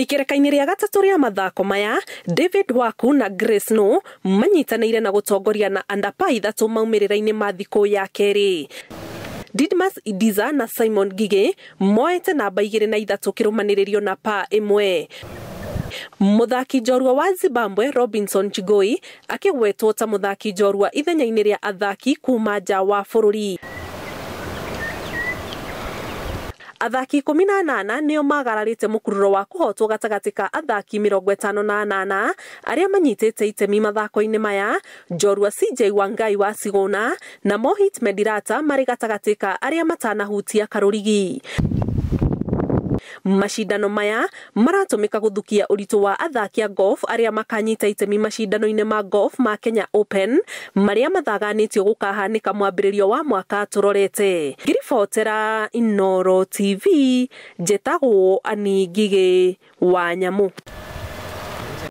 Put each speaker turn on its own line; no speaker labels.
Ikerekaini ria gatatu ria mathako maya, David Waku na Grace No manyitanĩire na gũtongoria na andapa ithatu maumirĩra-inĩ ma thikũ ya kerĩ. Didmas Idiza na Simon Gige moete namba 2 na 3 kĩrũmanĩrĩrio na pa ĩmwe. Muthaki njorua wa Zimbabwe Robinson Chigoi akĩgwetwo ta muthaki njorua ithenya-inĩ ria athaki kuma nja wa bũrũri. Athaki 18 nĩo magararĩte mũkururo wa kũhotwo gatagatĩ ka athaki 58 arĩa manyitĩte itemi mathako-inĩ maya, njorua CJ Wangai wa Sigona na Mohit Medirata marĩ gatagatĩ ka arĩa matanahutia karũrigi. Mashindano maya maratũmĩka gũthukia ũritũ wa athaki a golf arĩa makanyita itemi mashindano-inĩ ma golf ma Kenya Open marĩa mathaganĩtio gũkahanĩka mwambĩrĩrio wa mwaka tũrorete. Ngiribotera Inooro TV, njĩtagwo Annie Ngigĩ wa Nyamũ.